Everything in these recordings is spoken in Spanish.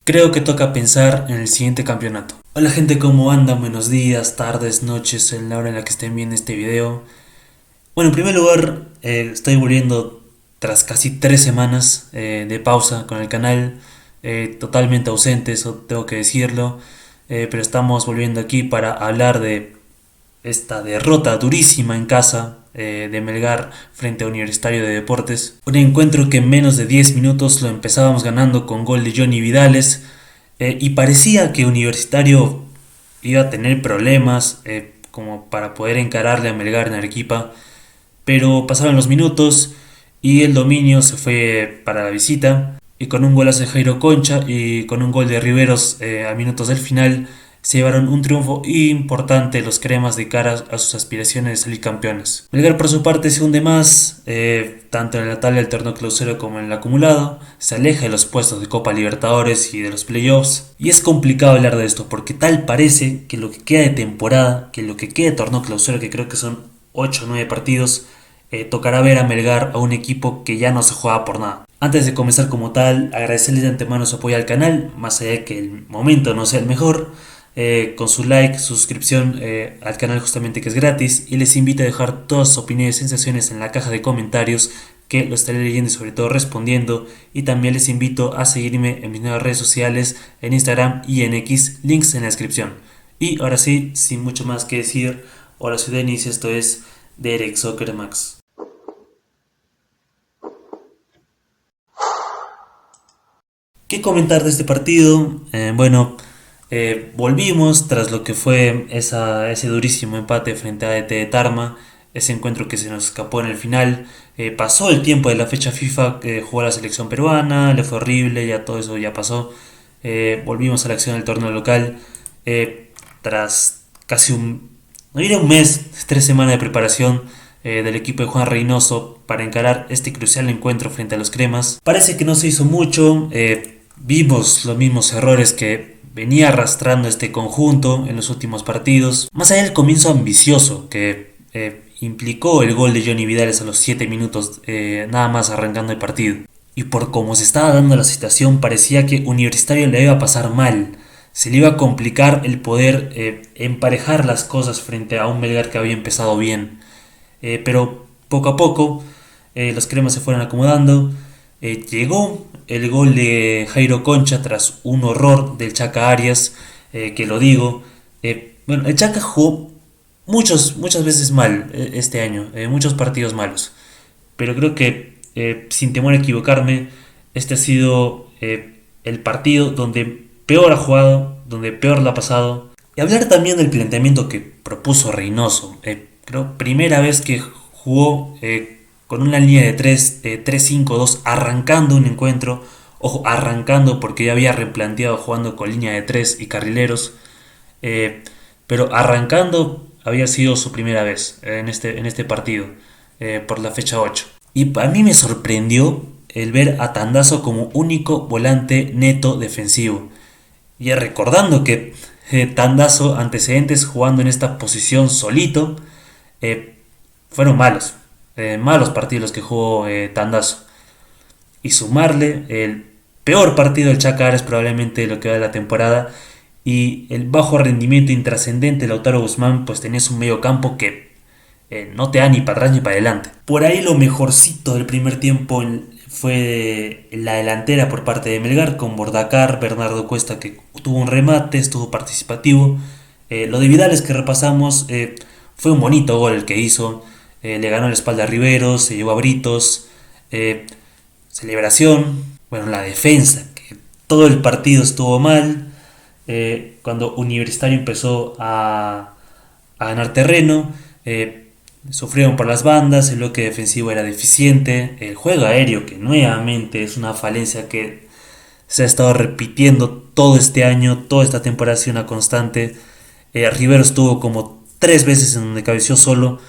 Creo que toca pensar en el siguiente campeonato. Hola gente, ¿cómo andan? Buenos días, tardes, noches, en la hora en la que estén viendo este video. Bueno, en primer lugar, estoy volviendo tras casi 3 semanas de pausa con el canal, totalmente ausente, eso tengo que decirlo, pero estamos volviendo aquí para hablar de esta derrota durísima en casa de Melgar frente a Universitario de Deportes. Un encuentro que en menos de 10 minutos lo empezábamos ganando con gol de Johnny Vidales y parecía que Universitario iba a tener problemas como para poder encararle a Melgar en Arequipa, pero pasaron los minutos y el dominio se fue para la visita y con un golazo de Jairo Concha y con un gol de Riveros a minutos del final se llevaron un triunfo importante los cremas de cara a sus aspiraciones de salir campeones. Melgar por su parte se hunde más, tanto en la tabla del torneo clausura como en el acumulado, se aleja de los puestos de Copa Libertadores y de los playoffs, y es complicado hablar de esto porque tal parece que lo que queda de temporada, que lo que queda de torneo clausura, que creo que son 8 o 9 partidos, tocará ver a Melgar a un equipo que ya no se juega por nada. Antes de comenzar como tal, agradecerles de antemano su apoyo al canal, más allá de que el momento no sea el mejor, con su like, suscripción al canal justamente que es gratis, y les invito a dejar todas sus opiniones y sensaciones en la caja de comentarios que lo estaré leyendo y sobre todo respondiendo, y también les invito a seguirme en mis nuevas redes sociales en Instagram y en X, links en la descripción. Y ahora sí, sin mucho más que decir, hola soy Denis, esto es Derek Soccer Max. ¿Qué comentar de este partido? Volvimos tras lo que fue ese durísimo empate frente a ADT de Tarma, ese encuentro que se nos escapó en el final. Pasó el tiempo de la fecha FIFA que jugó la selección peruana, le fue horrible, ya todo eso ya pasó. Volvimos a la acción del torneo local tras casi no diré un mes, 3 semanas de preparación del equipo de Juan Reynoso para encarar este crucial encuentro frente a los cremas. Parece que no se hizo mucho, vimos los mismos errores que venía arrastrando este conjunto en los últimos partidos. Más allá del comienzo ambicioso que implicó el gol de Johnny Vidales a los 7 minutos nada más arrancando el partido. Y por cómo se estaba dando la situación parecía que Universitario le iba a pasar mal. Se le iba a complicar el poder emparejar las cosas frente a un Melgar que había empezado bien. Pero poco a poco los cremas se fueron acomodando. Llegó el gol de Jairo Concha tras un horror del Chaca Arias, que lo digo. El Chaca jugó muchas veces mal este año, muchos partidos malos. Pero creo que, sin temor a equivocarme, este ha sido el partido donde peor ha jugado, donde peor lo ha pasado. Y hablar también del planteamiento que propuso Reynoso. Creo primera vez que jugó con una línea de 3-5-2 arrancando un encuentro. Ojo, arrancando porque ya había replanteado jugando con línea de 3 y carrileros. Pero arrancando había sido su primera vez en este partido por la fecha 8. Y a mí me sorprendió el ver a Tandazo como único volante neto defensivo. Y recordando que Tandazo, antecedentes jugando en esta posición solito, fueron malos partidos los que jugó Tandazo. Y sumarle el peor partido del Chaca Arias probablemente lo que va de la temporada y el bajo rendimiento intrascendente de Lautaro Guzmán, pues tenías un medio campo que no te da ni para atrás ni para adelante. Por ahí lo mejorcito del primer tiempo fue la delantera por parte de Melgar con Bordacar, Bernardo Cuesta que tuvo un remate, estuvo participativo. Lo de Vidales que repasamos fue un bonito gol el que hizo. Le ganó la espalda a Riveros, se llevó a Britos. Celebración, bueno, la defensa, que todo el partido estuvo mal. Cuando Universitario empezó a ganar terreno, sufrieron por las bandas, el bloque defensivo era deficiente, el juego aéreo, que nuevamente es una falencia que se ha estado repitiendo todo este año, toda esta temporada ha sido una constante. Rivero estuvo como 3 veces en donde cabeció solo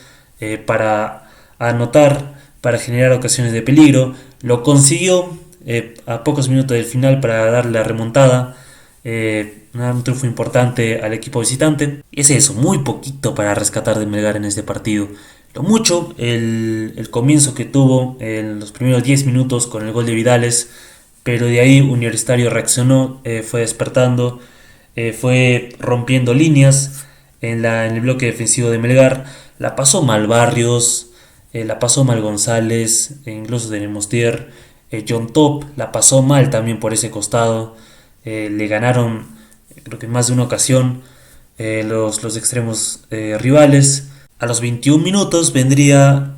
para anotar, para generar ocasiones de peligro. Lo consiguió a pocos minutos del final para darle la remontada. Un triunfo importante al equipo visitante. Y es eso, muy poquito para rescatar de Melgar en este partido. Lo mucho, el comienzo que tuvo en los primeros 10 minutos con el gol de Vidales, pero de ahí Universitario reaccionó, fue despertando, fue rompiendo líneas en el bloque defensivo de Melgar. La pasó mal Barrios, la pasó mal González, incluso de Nemostier. John Top la pasó mal también por ese costado. Le ganaron, creo que en más de una ocasión, los extremos rivales. A los 21 minutos vendría,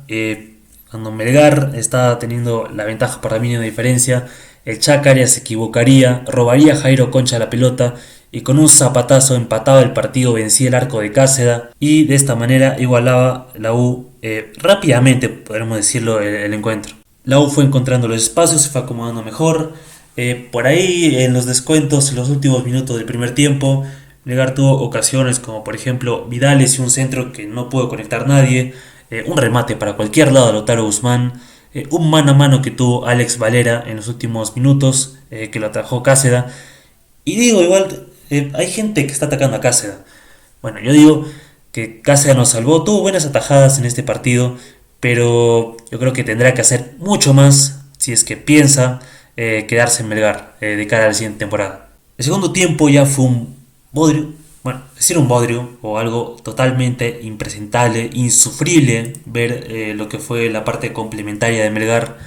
cuando Melgar estaba teniendo la ventaja por la mínima diferencia, el Chacarria se equivocaría, robaría a Jairo Concha la pelota y con un zapatazo empataba el partido, vencía el arco de Cáceda y de esta manera igualaba la U rápidamente, podríamos decirlo, el encuentro. La U fue encontrando los espacios, se fue acomodando mejor. Por ahí en los descuentos, en los últimos minutos del primer tiempo, Melgar tuvo ocasiones como por ejemplo Vidales y un centro que no pudo conectar nadie, un remate para cualquier lado de Lautaro Guzmán, un mano a mano que tuvo Alex Valera en los últimos minutos, que lo atajó Cáceda. Y digo, igual, hay gente que está atacando a Cáceda. Bueno, yo digo que Cáceres nos salvó, tuvo buenas atajadas en este partido, pero yo creo que tendrá que hacer mucho más si es que piensa quedarse en Melgar de cara a la siguiente temporada. El segundo tiempo ya fue un bodrio, bueno, decir un bodrio o algo totalmente impresentable, insufrible ver lo que fue la parte complementaria de Melgar.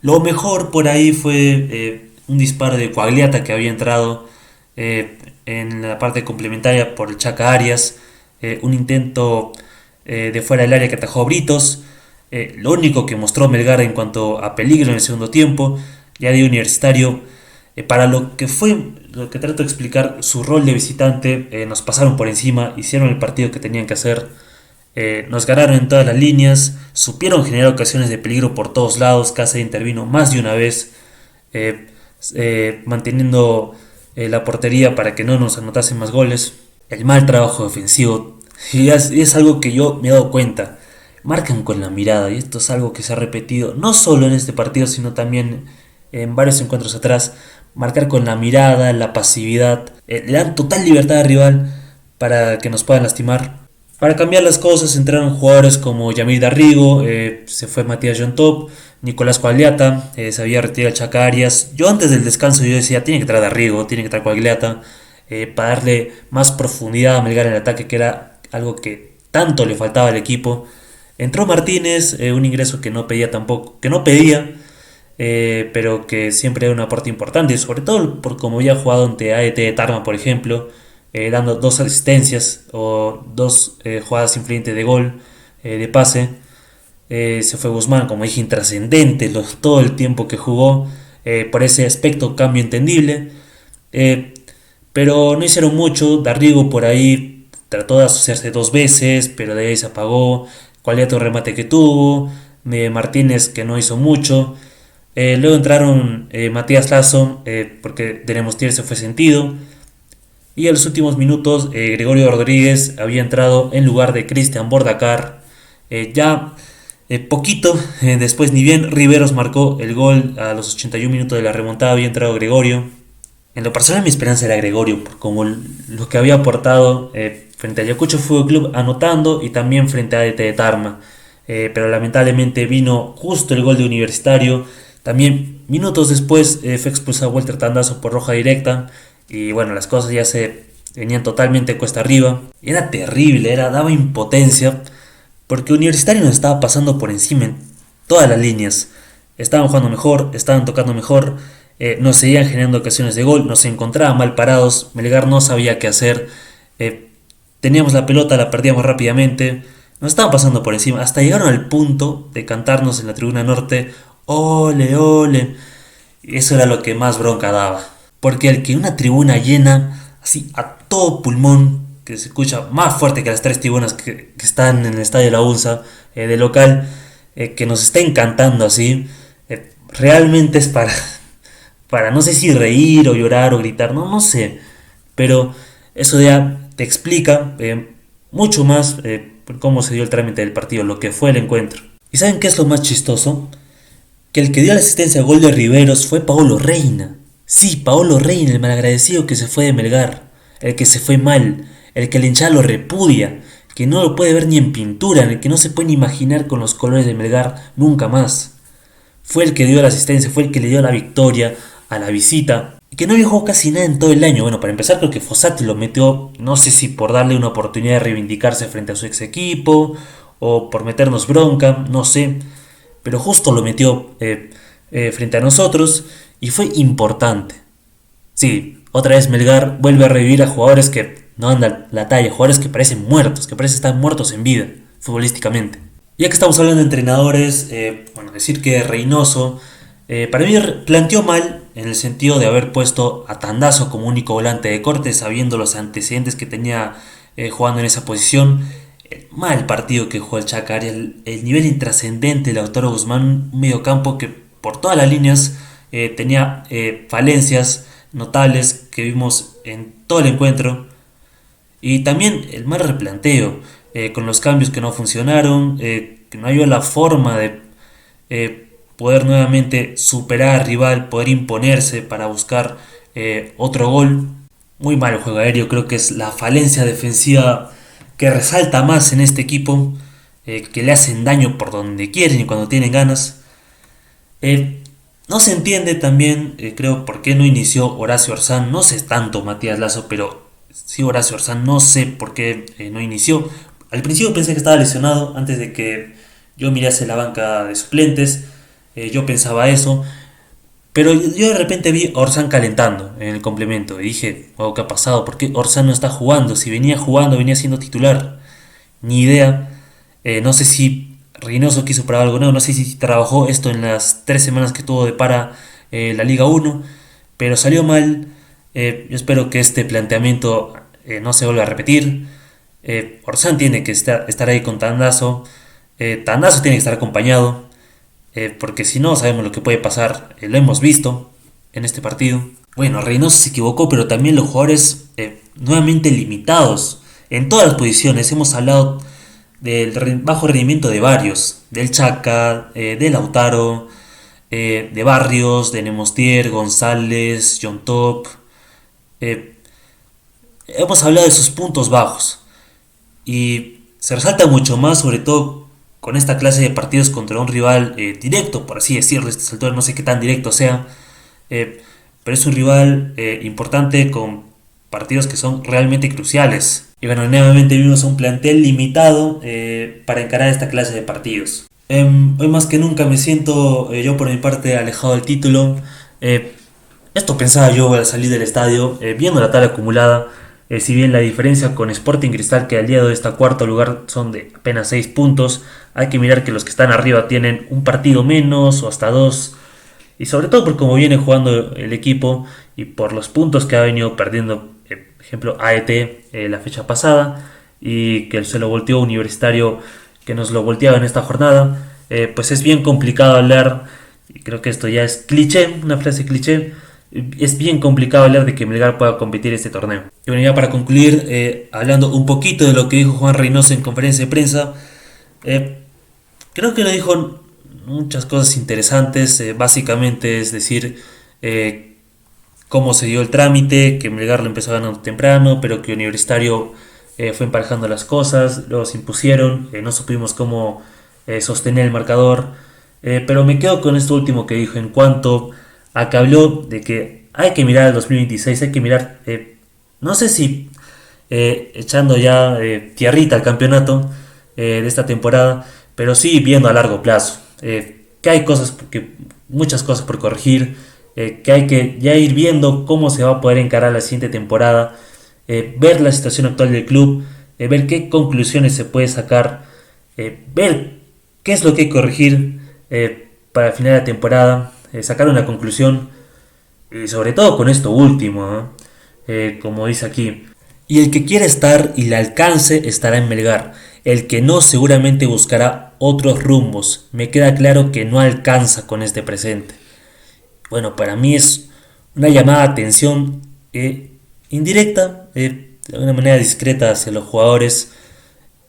Lo mejor por ahí fue un disparo de Coagliata que había entrado en la parte complementaria por el Chaca Arias, un intento de fuera del área que atajó Britos, lo único que mostró Melgar en cuanto a peligro en el segundo tiempo. Ya de Universitario, para lo que fue, lo que trato de explicar, su rol de visitante, nos pasaron por encima, hicieron el partido que tenían que hacer, nos ganaron en todas las líneas, supieron generar ocasiones de peligro por todos lados. Cáceres intervino más de una vez, manteniendo la portería para que no nos anotasen más goles. El mal trabajo defensivo, y es algo que yo me he dado cuenta, marcan con la mirada, y esto es algo que se ha repetido no solo en este partido sino también en varios encuentros atrás. Marcar con la mirada, la pasividad, le dan total libertad al rival para que nos puedan lastimar. Para cambiar las cosas entraron jugadores como Yamir Darrigo, se fue Matías John Top, Nicolás Coagliata, se había retirado el Chaca Arias. Yo antes del descanso yo decía, tiene que traer Darrigo, tiene que traer Coagliata, para darle más profundidad a Melgar en el ataque, que era algo que tanto le faltaba al equipo. Entró Martínez, un ingreso que no pedía tampoco, que no pedía, pero que siempre era un aporte importante, sobre todo por como había jugado ante AET de Tarma, por ejemplo, dando dos asistencias o dos jugadas influyentes de gol, de pase. Se fue Guzmán, como dije, intrascendente todo el tiempo que jugó, por ese aspecto cambio entendible, pero no hicieron mucho. Darrigo por ahí trató de asociarse dos veces, pero de ahí se apagó. Cuál otro remate que tuvo, Martínez que no hizo mucho. Luego entraron Matías Lazo, porque Denemostier se fue sentido. Y en los últimos minutos Gregorio Rodríguez había entrado en lugar de Cristian Bordacar. Poquito después, ni bien Riveros marcó el gol a los 81 minutos de la remontada, había entrado Gregorio. En lo personal mi esperanza era Gregorio, como lo que había aportado frente a Ayacucho Fútbol Club anotando y también frente a ADT de Tarma. Pero lamentablemente vino justo el gol de Universitario. También minutos después fue expulsado Walter Tandazo por roja directa. Y bueno, las cosas ya se venían totalmente cuesta arriba. Era terrible, daba impotencia, porque Universitario nos estaba pasando por encima en todas las líneas. Estaban jugando mejor, estaban tocando mejor, nos seguían generando ocasiones de gol, nos encontraban mal parados. Melgar no sabía qué hacer. Teníamos la pelota, la perdíamos rápidamente. Nos estaban pasando por encima. Hasta llegaron al punto de cantarnos en la tribuna norte: ole, ole. Y eso era lo que más bronca daba. Porque el que una tribuna llena, así a todo pulmón, que se escucha más fuerte que las tres tribunas que están en el estadio de la UNSA, de local, que nos estén cantando así, realmente es para no sé si reír o llorar o gritar, no sé. Pero eso ya te explica mucho más cómo se dio el trámite del partido, lo que fue el encuentro. ¿Y saben qué es lo más chistoso? Que el que dio la asistencia al gol de Riveros fue Paolo Reina. Sí, Paolo Reina, el malagradecido que se fue de Melgar, el que se fue mal, el que el hinchada lo repudia, que no lo puede ver ni en pintura, el que no se puede ni imaginar con los colores de Melgar nunca más. Fue el que dio la asistencia, fue el que le dio la victoria a la visita, y que no había jugado casi nada en todo el año. Bueno, para empezar creo que Fossati lo metió, no sé si por darle una oportunidad de reivindicarse frente a su ex equipo, o por meternos bronca, no sé, pero justo lo metió frente a nosotros y fue importante. Sí, otra vez Melgar vuelve a revivir a jugadores que no dan la talla, jugadores que parecen muertos, que parecen estar muertos en vida, futbolísticamente. Ya que estamos hablando de entrenadores, bueno, decir que Reynoso, para mí planteó mal en el sentido de haber puesto a Tandazo como único volante de corte, sabiendo los antecedentes que tenía jugando en esa posición. Mal partido que jugó el Chacar, el nivel intrascendente de Lautaro Guzmán, un mediocampo que por todas las líneas tenía falencias notables que vimos en todo el encuentro. Y también el mal replanteo, con los cambios que no funcionaron, que no había la forma de poder nuevamente superar al rival, poder imponerse para buscar otro gol. Muy mal el juego aéreo, creo que es la falencia defensiva que resalta más en este equipo, que le hacen daño por donde quieren y cuando tienen ganas. No se entiende también, creo, por qué no inició Horacio Orsán. No sé tanto Matías Lazo, pero sí Horacio Orsán, no sé por qué no inició. Al principio pensé que estaba lesionado antes de que yo mirase la banca de suplentes. Yo pensaba eso. Pero yo de repente vi a Orsán calentando en el complemento y dije, wow, ¿qué ha pasado? ¿Por qué Orsán no está jugando? Si venía jugando, venía siendo titular. Ni idea. No sé si Reynoso quiso probar algo nuevo, no sé si trabajó esto en las 3 semanas que tuvo de para la Liga 1, pero salió mal. Yo espero que este planteamiento no se vuelva a repetir. Orsán tiene que estar ahí con Tandazo. Tandazo tiene que estar acompañado, porque si no sabemos lo que puede pasar. Lo hemos visto en este partido. Bueno, Reynoso se equivocó, pero también los jugadores nuevamente limitados en todas las posiciones. Hemos hablado del bajo rendimiento de varios, del Chaca, de Lautaro, de Barrios, de Nemostier, González, John Top. Eh, Hemos hablado de sus puntos bajos y se resalta mucho más, sobre todo con esta clase de partidos contra un rival directo, por así decirlo. A estas alturas no sé qué tan directo sea, eh, pero es un rival importante con partidos que son realmente cruciales. Y bueno, nuevamente vimos un plantel limitado para encarar esta clase de partidos. Hoy más que nunca me siento yo por mi parte alejado del título. Eh, Esto pensaba yo al salir del estadio, viendo la tabla acumulada. Si bien la diferencia con Sporting Cristal, que al día de hoy está cuarto lugar, son de apenas 6 puntos, hay que mirar que los que están arriba tienen un partido menos o hasta dos. Y sobre todo por cómo viene jugando el equipo y por los puntos que ha venido perdiendo, ejemplo AET la fecha pasada, y que se lo volteó Universitario, que nos lo volteaba en esta jornada. Pues es bien complicado hablar, y creo que esto ya es cliché, una frase cliché. Es bien complicado hablar de que Melgar pueda competir este torneo. Y bueno, ya para concluir, hablando un poquito de lo que dijo Juan Reynoso en conferencia de prensa, creo que lo dijo muchas cosas interesantes. Básicamente es decir, cómo se dio el trámite, que Melgar lo empezó ganando temprano, pero que Universitario fue emparejando las cosas, luego se impusieron, no supimos cómo sostener el marcador. Pero me quedo con esto último que dijo en cuanto a que habló de que hay que mirar el 2026, hay que mirar, no sé si echando ya tierrita al campeonato de esta temporada, pero sí viendo a largo plazo. Que hay muchas cosas por corregir, que hay que ya ir viendo cómo se va a poder encarar la siguiente temporada, ver la situación actual del club, ver qué conclusiones se puede sacar, ver qué es lo que hay que corregir para el final de la temporada, sacar una conclusión, y sobre todo con esto último, como dice aquí. Y el que quiera estar y le alcance estará en Melgar. El que no seguramente buscará otros rumbos. Me queda claro que no alcanza con este presente. Bueno, para mí es una llamada de atención indirecta, de una manera discreta hacia los jugadores.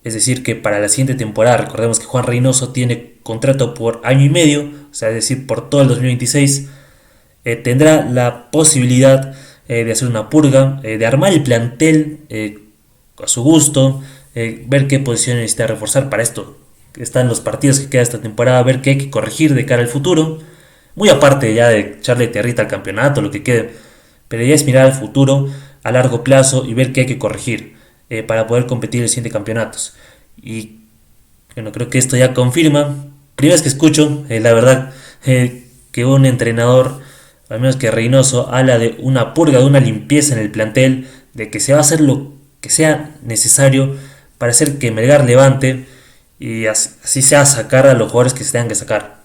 Es decir, que para la siguiente temporada, recordemos que Juan Reynoso tiene contrato por año y medio, o sea, es decir, por todo el 2026, tendrá la posibilidad de hacer una purga, de armar el plantel a su gusto, ver qué posiciones necesita reforzar. Para esto están los partidos que queda esta temporada, ver qué hay que corregir de cara al futuro, muy aparte ya de echarle tierrita al campeonato, lo que quede, pero ya es mirar al futuro a largo plazo y ver qué hay que corregir para poder competir en los siguientes campeonatos. Y bueno, creo que esto ya confirma, primera vez que escucho, la verdad, que un entrenador, al menos que Reynoso, habla de una purga, de una limpieza en el plantel, de que se va a hacer lo que sea necesario para hacer que Melgar levante y así sea sacar a los jugadores que se tengan que sacar.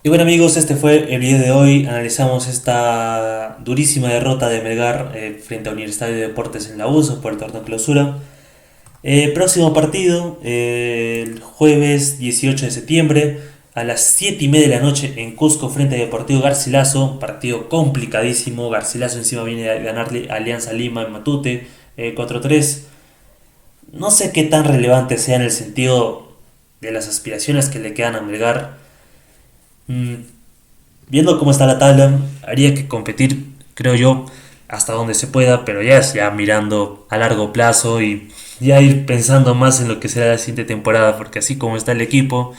Y bueno amigos, este fue el video de hoy. Analizamos esta durísima derrota de Melgar frente a Universitario de Deportes en la USO por el torneo clausura. Próximo partido, el jueves 18 de septiembre a las 7 y media de la noche en Cusco frente a Deportivo Garcilaso. Partido complicadísimo. Garcilaso encima viene a ganarle a Alianza Lima en Matute 4-3. No sé qué tan relevante sea en el sentido de las aspiraciones que le quedan a Melgar. Mm, Viendo cómo está la tabla, haría que competir, creo yo, hasta donde se pueda, pero ya es ya mirando a largo plazo y ya ir pensando más en lo que será la siguiente temporada, porque así como está el equipo,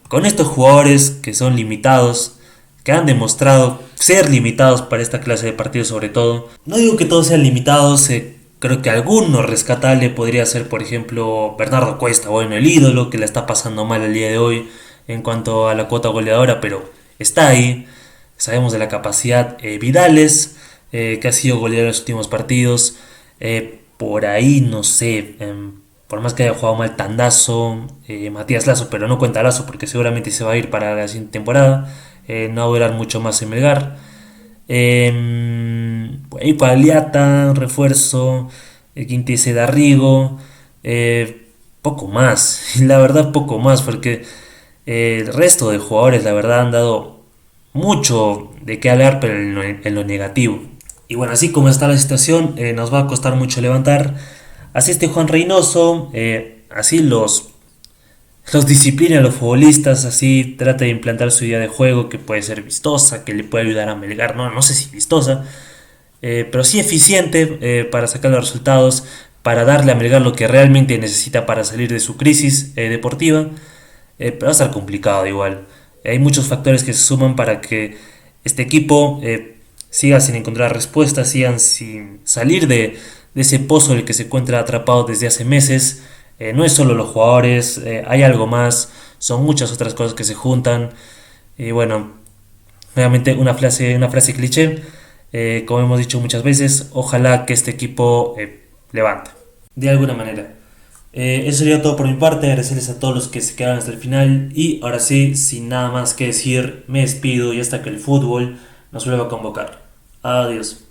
con estos jugadores que son limitados, que han demostrado ser limitados para esta clase de partidos sobre todo, no digo que todos sean limitados, creo que alguno rescatable podría ser, por ejemplo, Bernardo Cuesta, bueno, el ídolo que la está pasando mal el día de hoy en cuanto a la cuota goleadora, pero está ahí. Sabemos de la capacidad. Vidales, que ha sido goleador en los últimos partidos. Por ahí, no sé, por más que haya jugado mal Tandazo, Matías Lazo, pero no cuenta Lazo porque seguramente se va a ir para la siguiente temporada. No va a durar mucho más en Melgar. Por ahí Paliata, refuerzo, Quintese Darrigo. Poco más, la verdad poco más, porque el resto de jugadores, la verdad, han dado mucho de qué hablar, pero en lo negativo. Y bueno, así como está la situación, nos va a costar mucho levantar. Así este Juan Reynoso, así los disciplina a los futbolistas, así trata de implantar su idea de juego que puede ser vistosa, que le puede ayudar a Melgar, no sé si vistosa, pero sí eficiente para sacar los resultados, para darle a Melgar lo que realmente necesita para salir de su crisis deportiva. Pero va a estar complicado igual. Hay muchos factores que se suman para que este equipo siga sin encontrar respuestas, sigan sin salir de ese pozo en el que se encuentra atrapado desde hace meses. No es solo los jugadores, hay algo más, son muchas otras cosas que se juntan. Y bueno, nuevamente una frase cliché, como hemos dicho muchas veces, ojalá que este equipo levante, de alguna manera. Eso sería todo por mi parte, agradecerles a todos los que se quedaron hasta el final y ahora sí, sin nada más que decir, me despido y hasta que el fútbol nos vuelva a convocar. Adiós.